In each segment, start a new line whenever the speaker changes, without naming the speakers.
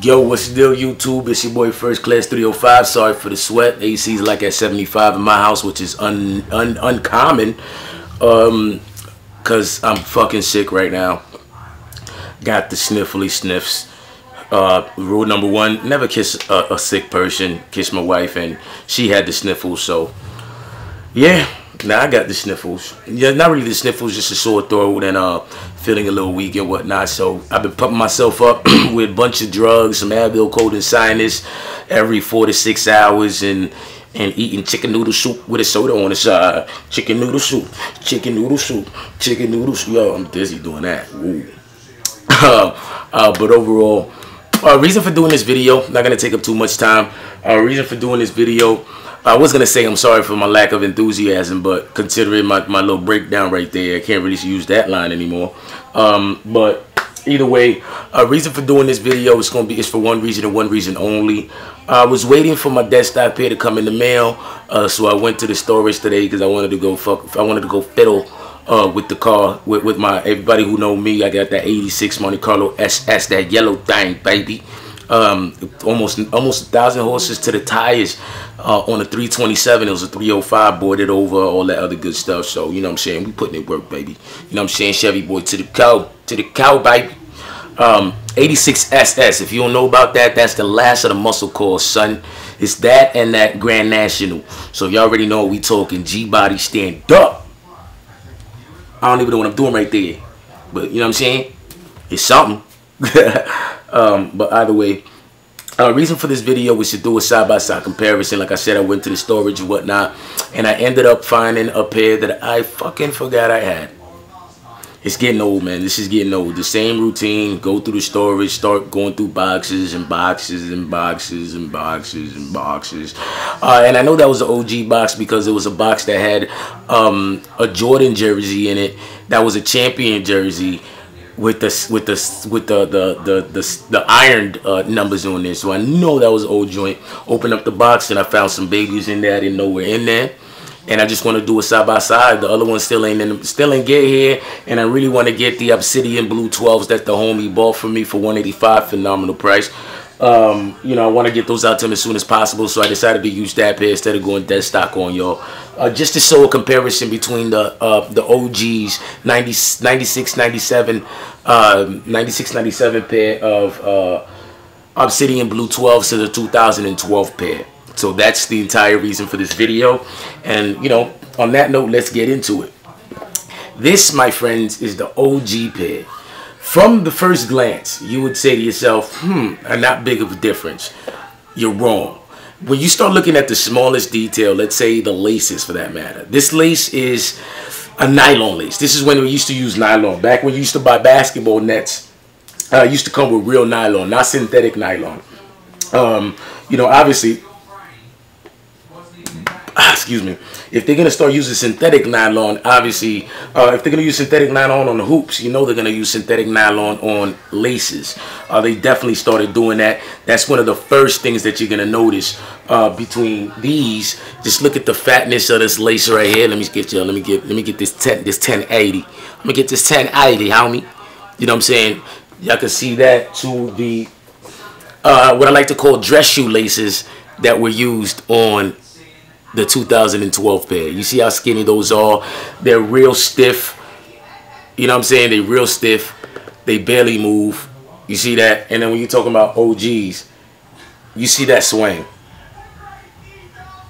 Yo, what's the deal, YouTube? It's your boy First Class 305. Sorry for the sweat. AC's like at 75 in my house, which is uncommon. Cause I'm fucking sick right now. Got the sniffly sniffs. Rule number one: never kiss a sick person. Kiss my wife, and she had the sniffles. So yeah, now I got the sniffles. Yeah, not really the sniffles, just a sore throat and feeling a little weak and whatnot. So I've been pumping myself up with a bunch of drugs, some Advil, cold and sinus, every 4 to 6 hours, and eating chicken noodle soup with a soda on the side. Chicken noodle soup, chicken noodle soup, chicken noodle soup. Yo, I'm dizzy doing that. Ooh. But overall, reason for doing this video, not gonna take up too much time. Reason for doing this video, I was gonna say I'm sorry for my lack of enthusiasm, but considering my little breakdown right there, I can't really use that line anymore. But either way, reason for doing this video is for one reason and one reason only. I was waiting for my desktop here to come in the mail, so I went to the storage today because I wanted to go fiddle with the car, with my, everybody who know me, I got that 86 Monte Carlo SS, that yellow thing, baby. Almost 1,000 horses to the tires on a 327. It was a 305, boarded over, all that other good stuff. So you know what I'm saying, we putting in work, baby. You know what I'm saying, Chevy boy to the cow, baby. 86 SS. If you don't know about that, that's the last of the muscle cars, son. It's that and that Grand National. So you already know what we talking. G-body, stand up. I don't even know what I'm doing right there, but you know what I'm saying, it's something. But either way, reason for this video was to do a side-by-side comparison. Like I said, I went to the storage and whatnot, and I ended up finding a pair that I fucking forgot I had. It's getting old, man. This is getting old. The same routine. Go through the storage, start going through boxes and boxes and boxes and boxes and boxes. And I know that was an OG box because it was a box that had a Jordan jersey in it. That was a champion jersey with the ironed numbers on there. So I know that was an old joint. Opened up the box and I found some babies in there. I didn't know were in there. And I just want to do a side by side. The other one still ain't get here, and I really want to get the Obsidian blue 12s that the homie bought for me for $185, phenomenal price. You know, I want to get those out to him as soon as possible, so I decided to use that pair instead of going dead stock on y'all. Just to show a comparison between the OGs 96, 97 pair of Obsidian blue 12s to the 2012 pair. So that's the entire reason for this video. And, you know, on that note, let's get into it. This, my friends, is the OG pair. From the first glance, you would say to yourself, not big of a difference. You're wrong. When you start looking at the smallest detail, let's say the laces for that matter. This lace is a nylon lace. This is when we used to use nylon. Back when you used to buy basketball nets, used to come with real nylon, not synthetic nylon. You know, obviously, excuse me, if they're going to start using synthetic nylon, obviously, if they're going to use synthetic nylon on the hoops, you know they're going to use synthetic nylon on laces. They definitely started doing that. That's one of the first things that you're going to notice between these. Just look at the fatness of this lace right here. Let me get this 1080. I'm going to get this 1080, homie. You know what I'm saying? Y'all can see that to the, what I like to call dress shoe laces that were used on the 2012 pair. You see how skinny those are? They're real stiff. You know what I'm saying? They're real stiff. They barely move. You see that? And then when you're talking about OGs, you see that swing.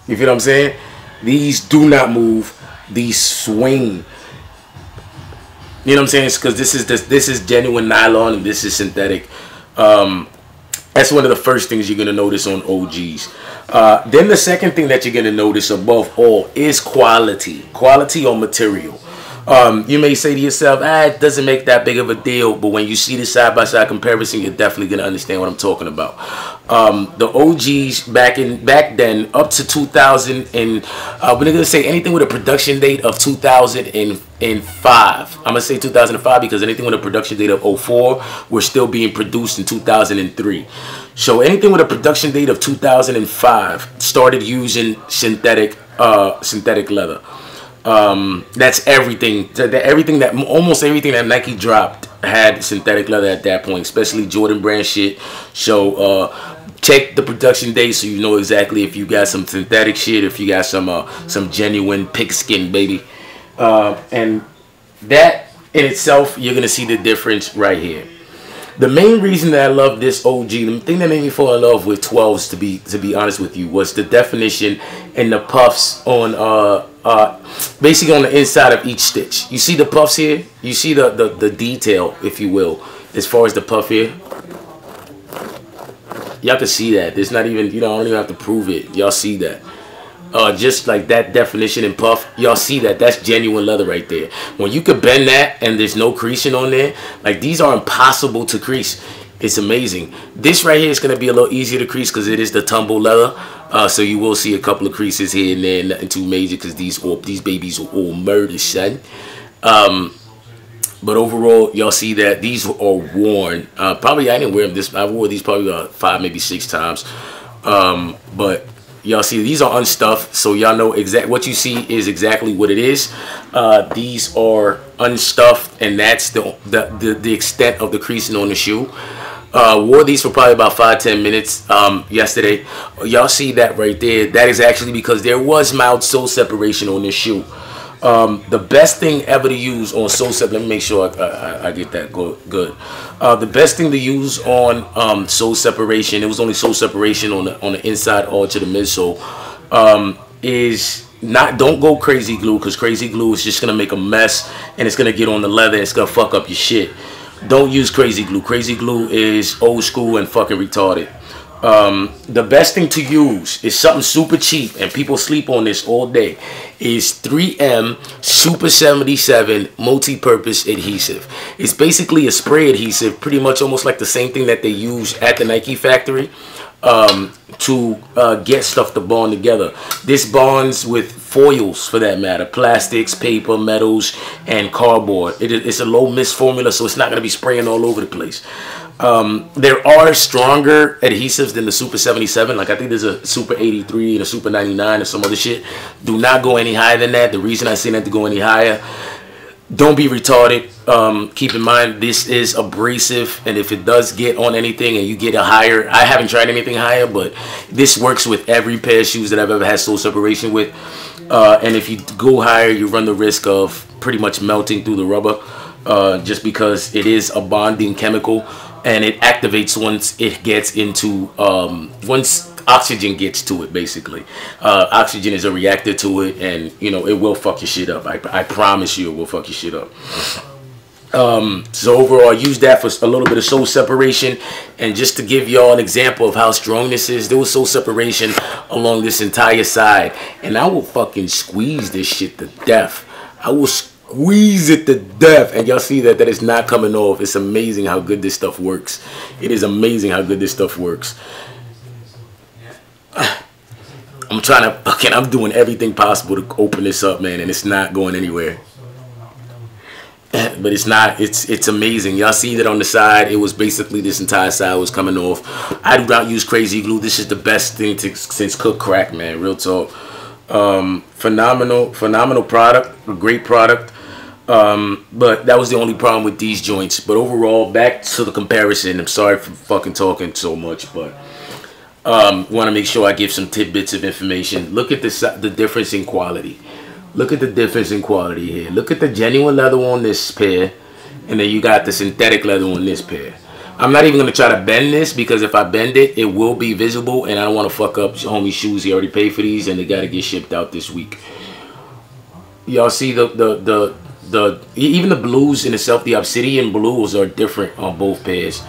You feel what I'm saying? These do not move. These swing. You know what I'm saying? Because this is genuine nylon and this is synthetic. That's one of the first things you're going to notice on OGs. Then the second thing that you're going to notice above all is quality. Quality on material. You may say to yourself, it doesn't make that big of a deal. But when you see the side-by-side comparison, you're definitely going to understand what I'm talking about. The OGs back then, up to 2000, and we're going to say anything with a production date of 2005. I'm going to say 2005 because anything with a production date of 04 were still being produced in 2003. So anything with a production date of 2005 started using synthetic leather. That's everything. Almost everything that Nike dropped had synthetic leather at that point, especially Jordan brand shit. So check the production date so you know exactly if you got some synthetic shit, if you got some genuine pigskin, baby. And that in itself, you're gonna see the difference right here. The main reason that I love this OG, the thing that made me fall in love with 12s, to be honest with you, was the definition and the puffs on basically on the inside of each stitch. You see the puffs here? You see the detail, if you will, as far as the puff here. Y'all can see that. There's not even, you don't even have to prove it. Y'all see that. Just like that definition and puff, y'all see that. That's genuine leather right there. When you could bend that and there's no creasing on there, like these are impossible to crease. It's amazing. This right here is going to be a little easier to crease because it is the tumble leather. So you will see a couple of creases here and there, nothing too major because these babies are all murder, son. But overall, y'all see that these are worn. Probably I didn't wear them this. I wore these probably about 5, maybe 6 times. But y'all see these are unstuffed, so y'all know exact what you see is exactly what it is. These are unstuffed, and that's the extent of the creasing on the shoe. Wore these for probably about 5-10 minutes yesterday. Y'all see that right there? That is actually because there was mild sole separation on this shoe. The best thing ever to use on sole separation, let me make sure I get that good. The best thing to use on sole separation, it was only sole separation on the inside edge of the midsole, is don't go crazy glue, because crazy glue is just gonna make a mess and it's gonna get on the leather, it's gonna fuck up your shit. Don't use crazy glue. Crazy glue is old school and fucking retarded. The best thing to use is something super cheap, and people sleep on this all day, is 3M Super 77 multi-purpose adhesive. It's basically a spray adhesive, pretty much almost like the same thing that they use at the Nike factory to get stuff to bond together. This bonds with foils, for that matter, plastics, paper, metals, and cardboard. It's a low mist formula, so it's not going to be spraying all over the place. There are stronger adhesives than the Super 77. Like I think there's a Super 83 and a Super 99 or some other shit. Do not go any higher than that. The reason I say not to go any higher, don't be retarded. Keep in mind this is abrasive, and if it does get on anything and you get a higher, I haven't tried anything higher, but this works with every pair of shoes that I've ever had sole separation with. And if you go higher, you run the risk of pretty much melting through the rubber, just because it is a bonding chemical. And it activates once it gets into, once oxygen gets to it, basically. Oxygen is a reactor to it, and, you know, it will fuck your shit up. I promise you it will fuck your shit up. So overall, I use that for a little bit of sole separation. And just to give y'all an example of how strong this is, there was sole separation along this entire side. And I will fucking squeeze this shit to death. I will squeeze it to death, and y'all see that is not coming off. It's amazing how good this stuff works. It is amazing how good this stuff works. I'm trying to I'm doing everything possible to open this up, man, and it's not going anywhere. But it's not, it's amazing. Y'all see that on the side, it was basically this entire side was coming off. I do not use crazy glue. This is the best thing since Cook Crack, man. Real talk. Phenomenal product, a great product. But that was the only problem with these joints. But overall, back to the comparison. I'm sorry for fucking talking so much, but want to make sure I give some tidbits of information. Look at the difference in quality. Look at the difference in quality here. Look at the genuine leather on this pair, and then you got the synthetic leather on this pair. I'm not even going to try to bend this, because if I bend it, it will be visible, and I don't want to fuck up homie's shoes. He already paid for these, and they got to get shipped out this week. Y'all see even the blues in itself, the Obsidian blues are different on both pairs.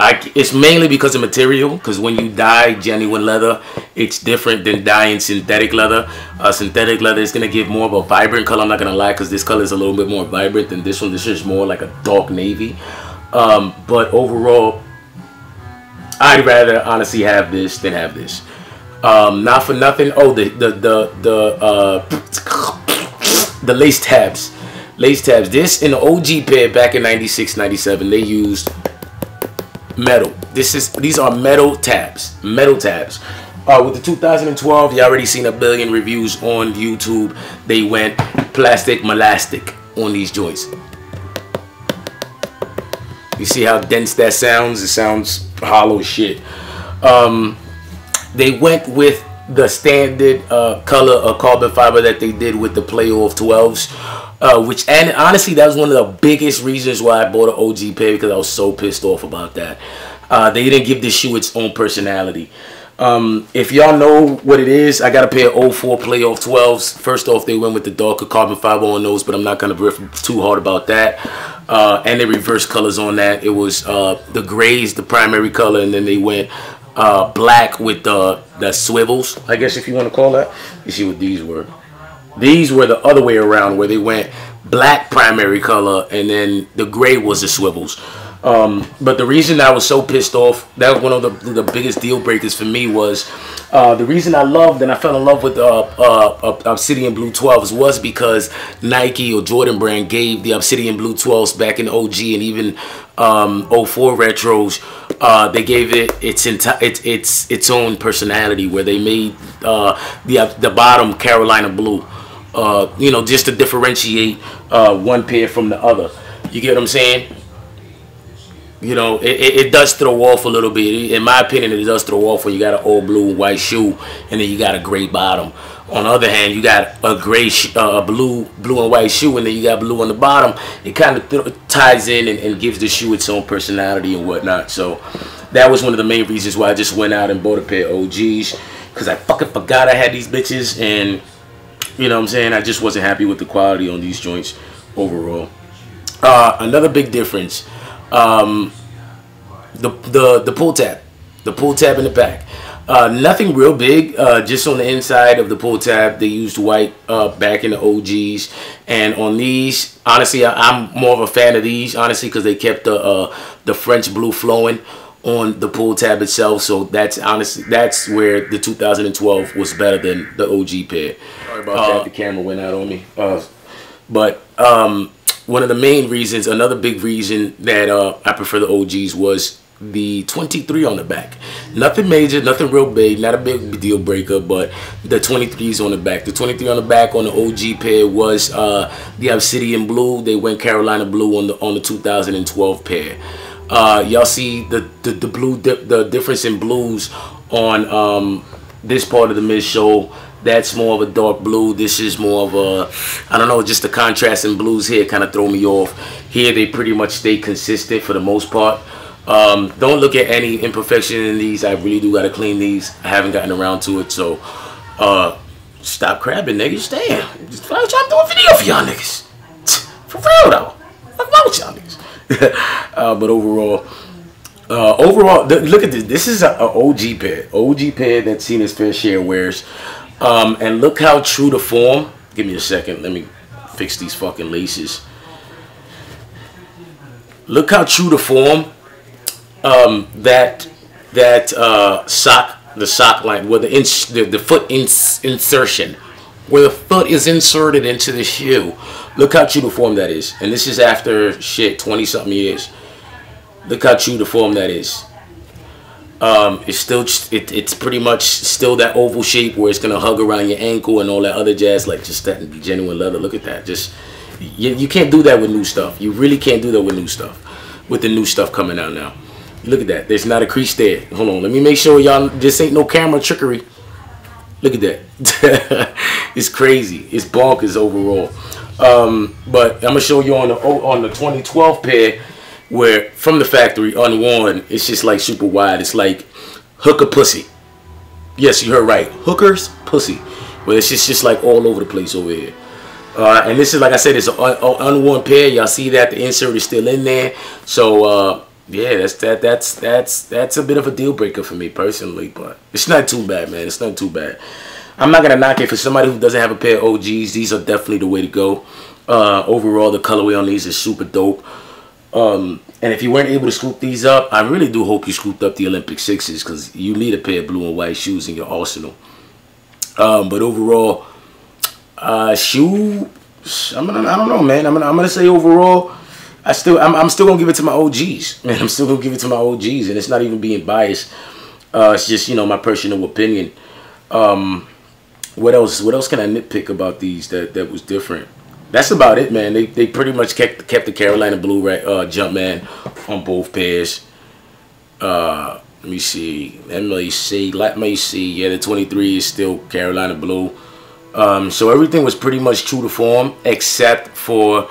It's mainly because of material, because when you dye genuine leather, it's different than dyeing synthetic leather. Synthetic leather is going to give more of a vibrant color. I'm not going to lie, because this color is a little bit more vibrant than this one. This is more like a dark navy. But overall, I'd rather honestly have this than have this. Not for nothing. Oh, the lace tabs. Lace tabs. This in the OG pair back in 96, 97, they used metal. These are metal tabs. Metal tabs. With the 2012, you already seen a billion reviews on YouTube. They went plastic, melastic on these joints. You see how dense that sounds? It sounds hollow as shit. They went with the standard color of carbon fiber that they did with the playoff 12s. Which, and honestly, that was one of the biggest reasons why I bought an OG pair, because I was so pissed off about that. They didn't give this shoe its own personality. If y'all know what it is, I got a pair of 04 playoff 12s. First off, they went with the darker carbon fiber on those, but I'm not going to riff too hard about that. And they reversed colors on that. It was the grays, the primary color, and then they went black with the swivels, I guess if you want to call that. You see what these were. These were the other way around, where they went black primary color and then the gray was the swivels. But the reason I was so pissed off, that was one of the biggest deal breakers for me, was the reason I loved and I fell in love with Obsidian Blue 12s was because Nike or Jordan Brand gave the Obsidian Blue 12s back in OG and even 04 retros. They gave it its own personality, where they made the bottom Carolina blue. You know, just to differentiate one pair from the other. You get what I'm saying? You know, it does throw off a little bit. In my opinion, it does throw off when you got an all blue and white shoe, and then you got a gray bottom. On the other hand, you got a gray, blue and white shoe, and then you got blue on the bottom. It kind of ties in and gives the shoe its own personality and whatnot. So that was one of the main reasons why I just went out and bought a pair of OGs, because I fucking forgot I had these bitches, and you know what I'm saying, I just wasn't happy with the quality on these joints overall. Another big difference. The pull tab, in the back, nothing real big, just on the inside of the pull tab they used white back in the OGs, and on these, honestly, I'm more of a fan of these, honestly, because they kept the French blue flowing on the pull tab itself. So that's honestly, that's where the 2012 was better than the OG pair. Sorry about that, the camera went out on me. But one of the main reasons, another big reason that I prefer the OGs was the 23 on the back. Nothing major, nothing real big, not a big deal breaker, but the 23s on the back. The 23 on the back on the OG pair was the Obsidian blue. They went Carolina blue on the 2012 pair. Y'all see the blue, the difference in blues on this part of the midsole. That's more of a dark blue. This is more of a, I don't know, just the contrast in blues here kind of throw me off. Here they pretty much stay consistent for the most part. Don't look at any imperfection in these. I really do gotta clean these. I haven't gotten around to it, so stop crabbing, niggas. Damn, I'm trying to do a video for y'all niggas. For real though. What's wrong with y'all niggas? But overall, look at this. This is an OG pair. OG pair that's seen its fair share of wears. And look how true to form. Give me a second. Let me fix these fucking laces. Look how true to form the sock line, where the foot insertion, where the foot is inserted into the shoe. Look how true to form that is. And this is after shit 20-something years. Look how true to form that is. It's still, it's pretty much still that oval shape where it's gonna hug around your ankle and all that other jazz, like just that genuine leather. Look at that. Just you can't do that with new stuff. You really can't do that with new stuff. With the new stuff coming out now. Look at that. There's not a crease there. Hold on. Let me make sure y'all. This ain't no camera trickery. Look at that. It's crazy. It's bonkers overall. But I'm gonna show you on the 2012 pair, where from the factory unworn, it's just like super wide. It's like hooker pussy. Yes, you heard right. Hooker's pussy. Where it's just like all over the place over here. And this is, like I said, it's an unworn pair. Y'all see that the insert is still in there. So yeah, that's a bit of a deal breaker for me personally, but it's not too bad, man. It's not too bad. I'm not gonna knock it. For somebody who doesn't have a pair of OGs, these are definitely the way to go. Overall, the colorway on these is super dope. And if you weren't able to scoop these up, I really do hope you scooped up the Olympic 6s, because you need a pair of blue and white shoes in your arsenal. But overall, shoe, I don't know, man. I'm gonna say overall, I'm still gonna give it to my OGs, man. I'm still gonna give it to my OGs, and it's not even being biased. It's just, you know, my personal opinion. What else can I nitpick about these that was different? that's about it, man. They pretty much kept the Carolina Blue Jumpman on both pairs. Let me see. Let me see. Yeah, the 23 is still Carolina Blue. So everything was pretty much true to form, except for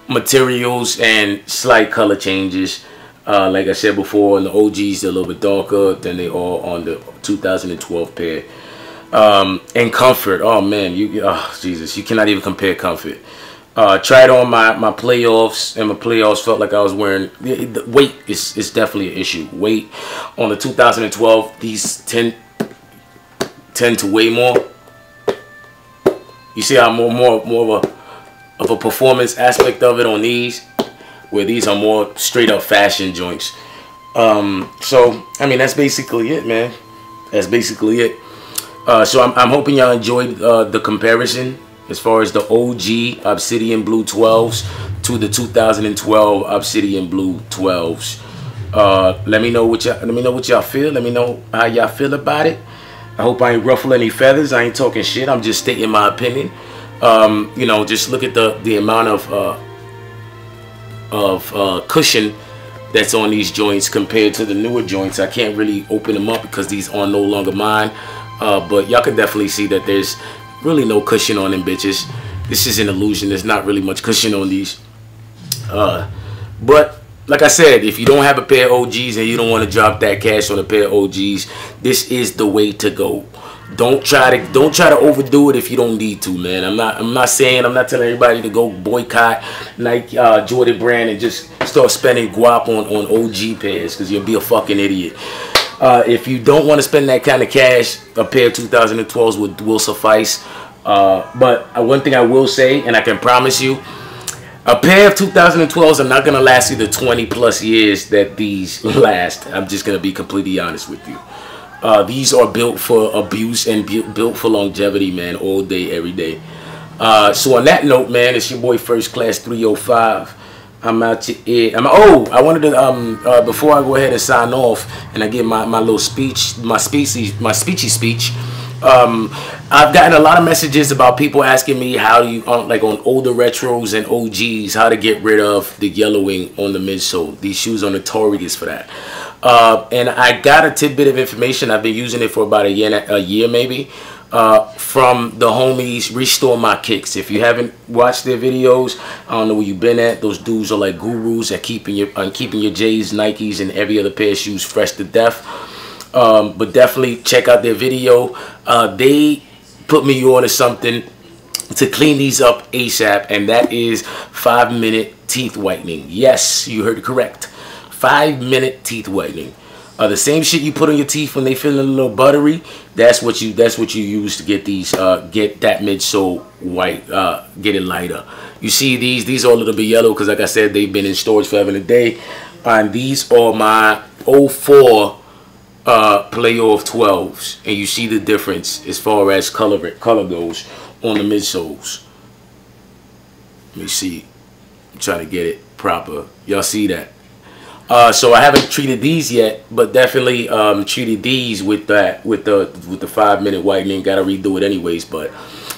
materials and slight color changes. Like I said before, on the OGs, they're a little bit darker than they are on the 2012 pair. And comfort, oh man, Jesus, you cannot even compare comfort. Tried on my playoffs, and my playoffs felt like I was wearing, the weight is definitely an issue. Weight on the 2012, these tend to weigh more. You see how more of a performance aspect of it on these, where these are more straight up fashion joints. So I mean, that's basically it, man. That's basically it. So I'm hoping y'all enjoyed the comparison as far as the OG Obsidian Blue 12s to the 2012 Obsidian Blue 12s. Let me know what y'all feel. Let me know how y'all feel about it. I hope I ain't ruffle any feathers. I ain't talking shit. I'm just stating my opinion. You know, just look at the amount of cushion that's on these joints compared to the newer joints. I can't really open them up because these are no longer mine. But y'all can definitely see that there's really no cushion on them bitches. This is an illusion. There's not really much cushion on these. But like I said, if you don't have a pair of OGs and you don't want to drop that cash on a pair of OGs, this is the way to go. Don't try to overdo it if you don't need to, man. I'm not telling everybody to go boycott Nike, Jordan brand and just start spending guap on OG pairs, because you'll be a fucking idiot. If you don't want to spend that kind of cash, a pair of 2012s will suffice. But one thing I will say, and I can promise you, a pair of 2012s are not going to last you the 20 plus years that these last. I'm just going to be completely honest with you. These are built for abuse and built for longevity, man, all day, every day. So on that note, man, it's your boy First Class 305. I'm out to it. I wanted to before I go ahead and sign off and I give my little speech, my speechy speech. I've gotten a lot of messages about people asking me how do you like on older retros and OGs, how to get rid of the yellowing on the midsole. These shoes are notorious for that. And I got a tidbit of information. I've been using it for about a year maybe. From the homies Restore My Kicks. If you haven't watched their videos, I don't know where you've been at. Those dudes are like gurus at keeping your J's, Nikes, and every other pair of shoes fresh to death. But definitely check out their video. They put me on to something to clean these up ASAP, and that is 5-minute teeth whitening. Yes, you heard it correct. 5-minute teeth whitening. The same shit you put on your teeth when they feel a little buttery. That's what you use to get these get that midsole white, get it lighter. You see these are a little bit yellow because, like I said, they've been in storage forever and a day. And these are my 04 playoff 12s, and you see the difference as far as color goes on the midsoles. Let me see. I'm trying to get it proper. Y'all see that? So I haven't treated these yet, but definitely treated these with the 5-minute whitening. Gotta redo it anyways. But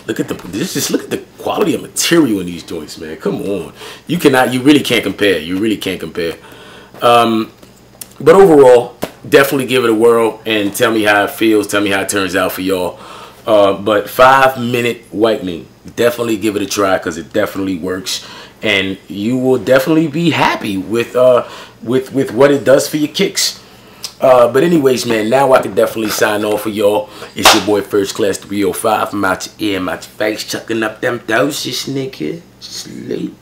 look at look at the quality of material in these joints, man. Come on, you really can't compare. You really can't compare. But overall, definitely give it a whirl and tell me how it feels. Tell me how it turns out for y'all. But 5-minute whitening, definitely give it a try because it definitely works, and you will definitely be happy with what it does for your kicks. But anyways, man, now I can definitely sign off for y'all. It's your boy First Class 305. I'm out your ear, I'm out your face, chucking up them doses, nigga. Sleep.